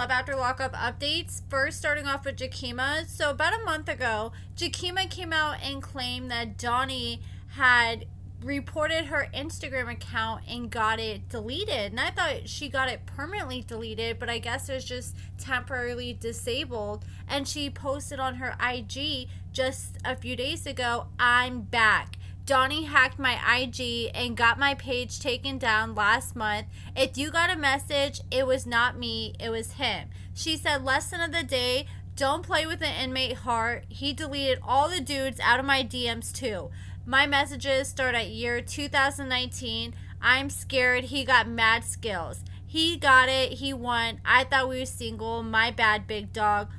love After Lockup Updates. First, starting off with Jakima. So about a month ago, Jakima came out and claimed that Donnie had reported her Instagram account and got it deleted. And I thought she got it permanently deleted, but I guess it was just temporarily disabled. And she posted on her IG just a few days ago, "I'm back. Donnie hacked my IG and got my page taken down last month. If you got a message, it was not me, it was him." She said, "Lesson of the day, don't play with an inmate heart. He deleted all the dudes out of my DMs too. My messages start at year 2019. I'm scared. He got mad skills. He got it. He won. I thought we were single. My bad, big dog.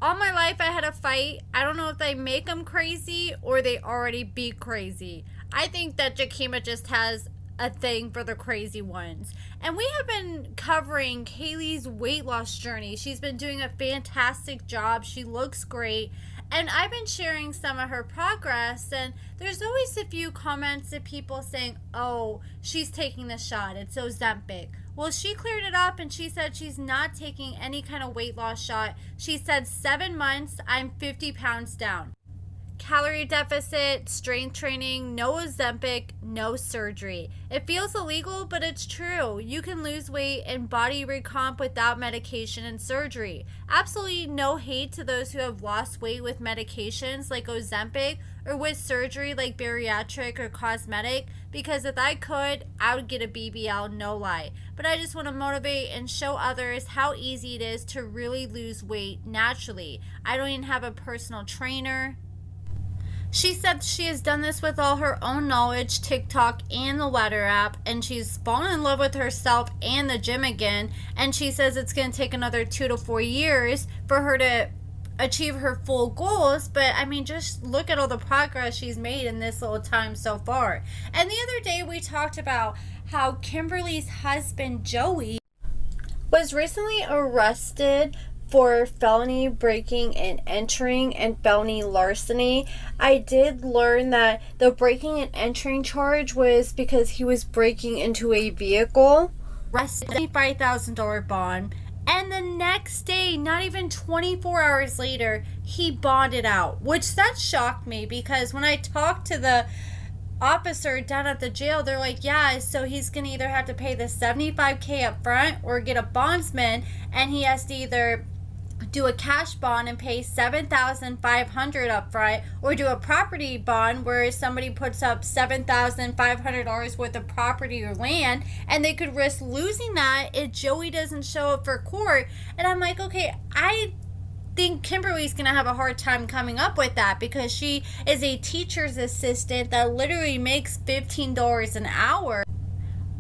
All my life I had a fight. I don't know if they make them crazy or they already be crazy." I think that Jakima just has a thing for the crazy ones. And we have been covering Kaylee's weight loss journey. She's been doing a fantastic job. She looks great. And I've been sharing some of her progress, and there's always a few comments of people saying, "Oh, she's taking the shot. It's Ozempic." Well, she cleared it up and she said she's not taking any kind of weight loss shot. She said 7 months, I'm 50 pounds down. Calorie deficit, strength training, no Ozempic, no surgery. It feels illegal, but it's true. You can lose weight and body recomp without medication and surgery. Absolutely no hate to those who have lost weight with medications like Ozempic or with surgery like bariatric or cosmetic, because if I could, I would get a BBL, no lie. But I just want to motivate and show others how easy it is to really lose weight naturally. I don't even have a personal trainer. She said she has done this with all her own knowledge, TikTok, and the Letter app, and she's fallen in love with herself and the gym again, and she says it's going to take another 2 to 4 years for her to achieve her full goals. But I mean, just look at all the progress she's made in this little time so far. And the other day we talked about how Kimberly's husband, Joey, was recently arrested for felony breaking and entering and felony larceny. I did learn that the breaking and entering charge was because he was breaking into a vehicle. Arrested, $25,000 bond, and the next day, not even 24 hours later, he bonded out, which that shocked me, because when I talked to the officer down at the jail, they're like, yeah, so he's gonna either have to pay the $75K up front or get a bondsman, and he has to either do a cash bond and pay $7,500 up front, or do a property bond where somebody puts up $7,500 worth of property or land, and they could risk losing that if Joey doesn't show up for court. And I'm like, okay, I think Kimberly's gonna have a hard time coming up with that, because she is a teacher's assistant that literally makes $15 an hour,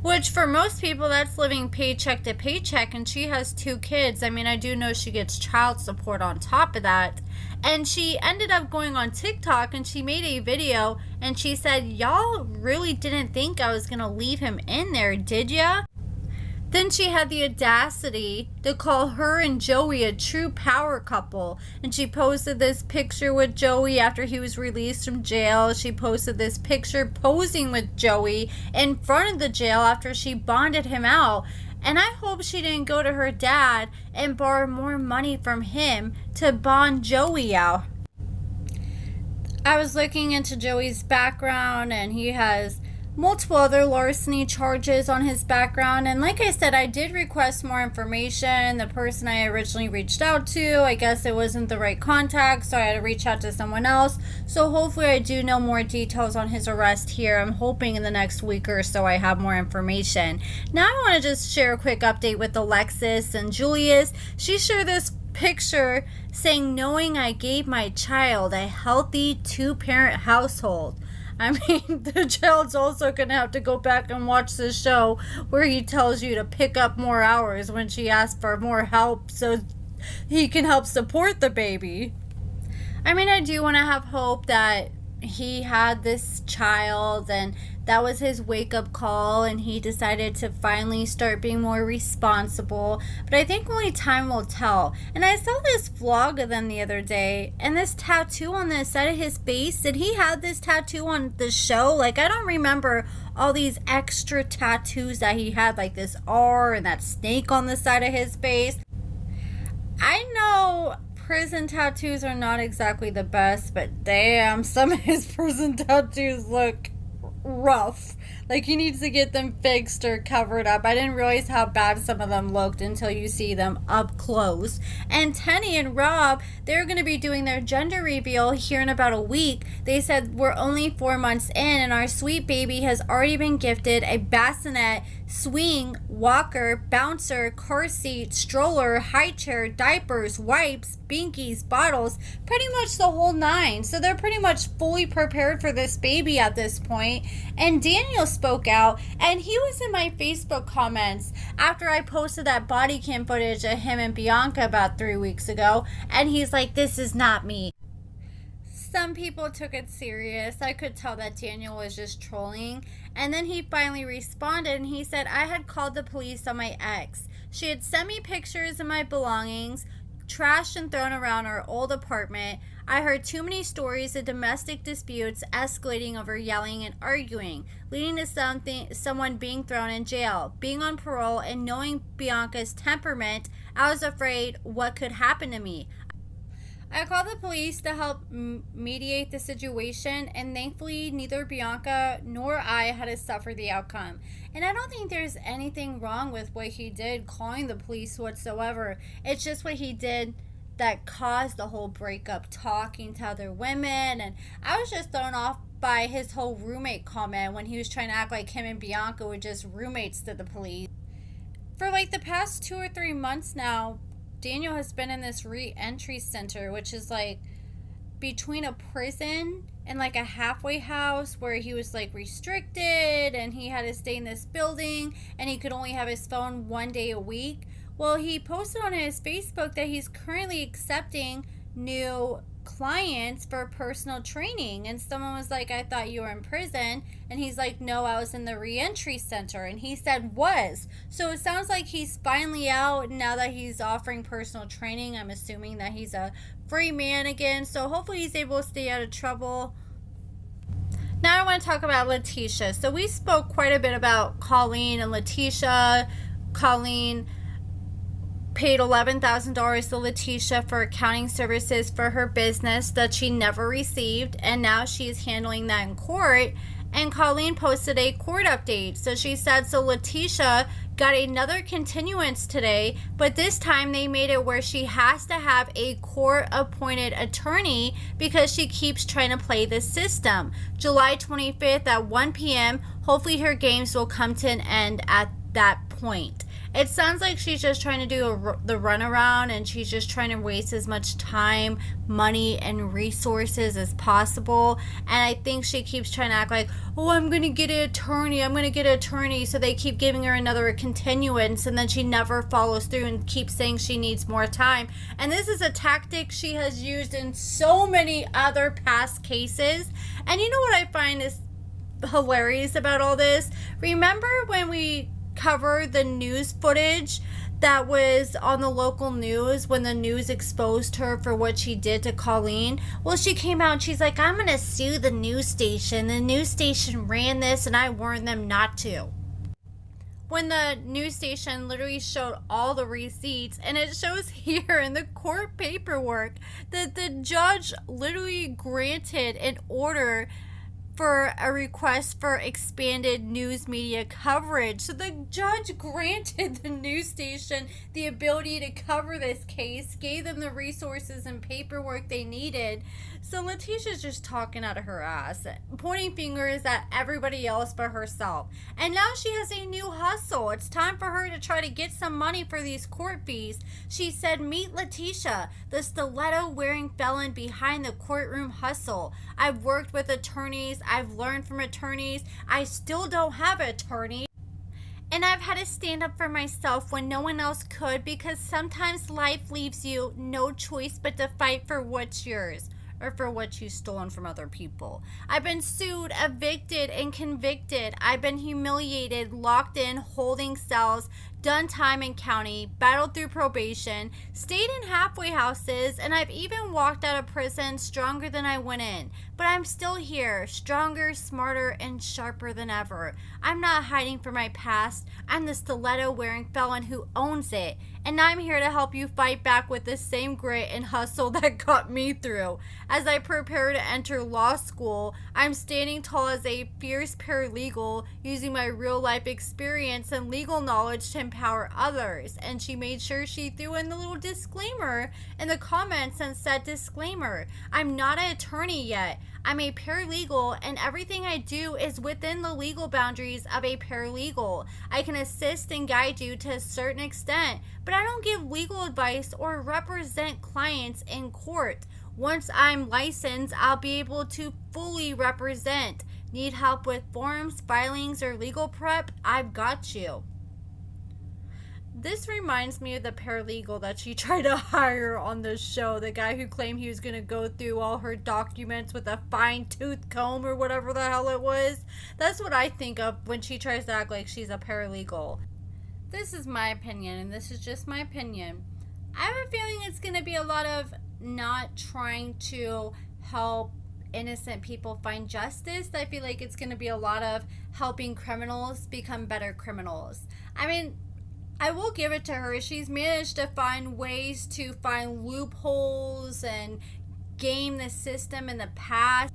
which for most people, that's living paycheck to paycheck, and she has 2 kids. I mean, I do know she gets child support on top of that. And she ended up going on TikTok and she made a video and she said, "Y'all really didn't think I was gonna leave him in there, did ya?" Then she had the audacity to call her and Joey a true power couple. And she posted this picture with Joey after he was released from jail. She posted this picture posing with Joey in front of the jail after she bonded him out. And I hope she didn't go to her dad and borrow more money from him to bond Joey out. I was looking into Joey's background, and he has multiple other larceny charges on his background. And like I said, I did request more information. The person I originally reached out to, I guess it wasn't the right contact, so I had to reach out to someone else. So hopefully I do know more details on his arrest here. I'm hoping in the next week or so I have more information. Now I want to just share a quick update with Alexis and Julius. She shared this picture saying, "Knowing I gave my child a healthy 2-parent household." I mean, the child's also going to have to go back and watch the show where he tells you to pick up more hours when she asks for more help so he can help support the baby. I mean, I do want to have hope that he had this child and that was his wake-up call and he decided to finally start being more responsible. But I think only time will tell. And I saw this vlog of them the other day, and this tattoo on the side of his face, did he have this tattoo on the show? Like, I don't remember all these extra tattoos that he had, like this R and that snake on the side of his face. I know prison tattoos are not exactly the best, but damn, some of his prison tattoos look rough. Like he needs to get them fixed or covered up. I didn't realize how bad some of them looked until you see them up close. And Tenny and Rob, they're going to be doing their gender reveal here in about a week. They said we're only 4 months in, and our sweet baby has already been gifted a bassinet, swing, walker, bouncer, car seat, stroller, high chair, diapers, wipes, binkies, bottles, pretty much the whole nine. So they're pretty much fully prepared for this baby at this point. And Daniel spoke out, and he was in my Facebook comments after I posted that body cam footage of him and Bianca about 3 weeks ago, and he's like, "This is not me." Some people took it serious. I could tell that Daniel was just trolling. And then he finally responded and he said, "I had called the police on my ex. She had sent me pictures of my belongings, trashed and thrown around our old apartment. I heard too many stories of domestic disputes escalating over yelling and arguing, leading to someone being thrown in jail. Being on parole and knowing Bianca's temperament, I was afraid what could happen to me. I called the police to help mediate the situation, and thankfully neither Bianca nor I had to suffer the outcome." And I don't think there's anything wrong with what he did, calling the police whatsoever. It's just what he did that caused the whole breakup, talking to other women. And I was just thrown off by his whole roommate comment when he was trying to act like him and Bianca were just roommates to the police. For like the past 2 or 3 months now, Daniel has been in this re-entry center, which is like between a prison and like a halfway house, where he was like restricted and he had to stay in this building and he could only have his phone 1 day a week. Well, he posted on his Facebook that he's currently accepting new clients for personal training, and someone was like, "I thought you were in prison," and he's like, "No, I was in the re-entry center," and he said was. So it sounds like he's finally out now that he's offering personal training. I'm assuming that he's a free man again, so hopefully he's able to stay out of trouble. Now I want to talk about Latisha. So we spoke quite a bit about Colleen and Latisha. Colleen paid $11,000 to Latisha for accounting services for her business that she never received, and now she's handling that in court. And Colleen posted a court update. So she said, so Latisha got another continuance today, but this time they made it where she has to have a court-appointed attorney because she keeps trying to play the system. July 25th at 1 p.m., hopefully her games will come to an end at that point. It sounds like she's just trying to do the runaround, and she's just trying to waste as much time, money, and resources as possible. And I think she keeps trying to act like, "Oh, I'm going to get an attorney. I'm going to get an attorney." So they keep giving her another continuance, and then she never follows through and keeps saying she needs more time. And this is a tactic she has used in so many other past cases. And you know what I find is hilarious about all this? Remember when we cover the news footage that was on the local news when the news exposed her for what she did to Colleen? Well, she came out and she's like, "I'm going to sue the news station. The news station ran this and I warned them not to." When the news station literally showed all the receipts, and it shows here in the court paperwork that the judge literally granted an order for a request for expanded news media coverage. So the judge granted the news station the ability to cover this case, gave them the resources and paperwork they needed. So Latisha's just talking out of her ass, pointing fingers at everybody else but herself. And now she has a new hustle. It's time for her to try to get some money for these court fees. She said, "Meet Latisha, the stiletto-wearing felon behind the courtroom hustle. I've worked with attorneys. I've learned from attorneys. I still don't have an attorney. And I've had to stand up for myself when no one else could, because sometimes life leaves you no choice but to fight for what's yours. or for what you've stolen from other people. I've been sued, evicted, and convicted. I've been humiliated, locked in holding cells, done time in county, battled through probation, stayed in halfway houses, and I've even walked out of prison stronger than I went in. But I'm still here, stronger, smarter, and sharper than ever. I'm not hiding from my past. I'm the stiletto-wearing felon who owns it. And I'm here to help you fight back with the same grit and hustle that got me through. As I prepare to enter law school, I'm standing tall as a fierce paralegal, using my real-life experience and legal knowledge to empower others. And she made sure she threw in the little disclaimer in the comments and said, disclaimer, I'm not an attorney yet. I'm a paralegal, and everything I do is within the legal boundaries of a paralegal. I can assist and guide you to a certain extent, but I don't give legal advice or represent clients in court. Once I'm licensed, I'll be able to fully represent. Need help with forms, filings, or legal prep? I've got you. This reminds me of the paralegal that she tried to hire on the show. The guy who claimed he was going to go through all her documents with a fine-tooth comb or whatever the hell it was. That's what I think of when she tries to act like she's a paralegal. This is my opinion, and this is just my opinion. I have a feeling it's going to be a lot of not trying to help innocent people find justice. I feel like it's going to be a lot of helping criminals become better criminals. I mean, I will give it to her. She's managed to find ways to find loopholes and game the system in the past.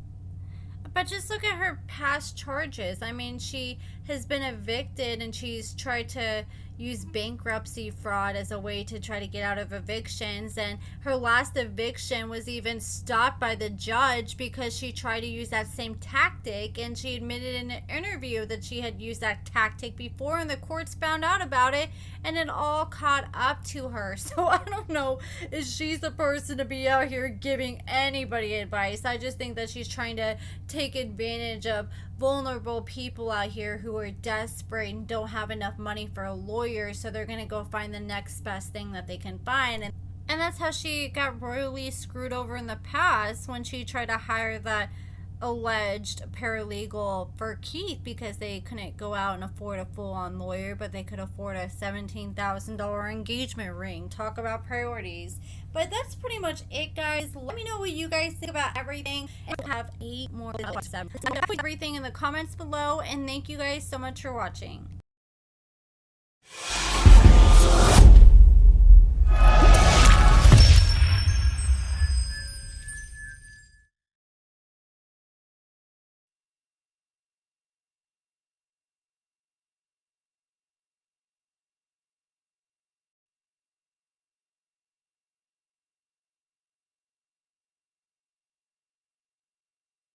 But just look at her past charges. I mean, she has been evicted and she's tried to use bankruptcy fraud as a way to try to get out of evictions. And her last eviction was even stopped by the judge because she tried to use that same tactic. And she admitted in an interview that she had used that tactic before, and the courts found out about it and it all caught up to her. So I don't know if she's the person to be out here giving anybody advice. I just think that she's trying to take advantage of vulnerable people out here who are desperate and don't have enough money for a lawyer, so they're gonna go find the next best thing that they can find. And that's how she got royally screwed over in the past when she tried to hire that alleged paralegal for Keith, because they couldn't go out and afford a full-on lawyer, but they could afford a $17,000 engagement ring. Talk about priorities. But that's pretty much it, guys. Let me know what you guys think about everything, and we'll have 8 more. Everything in the comments below, and thank you guys so much for watching.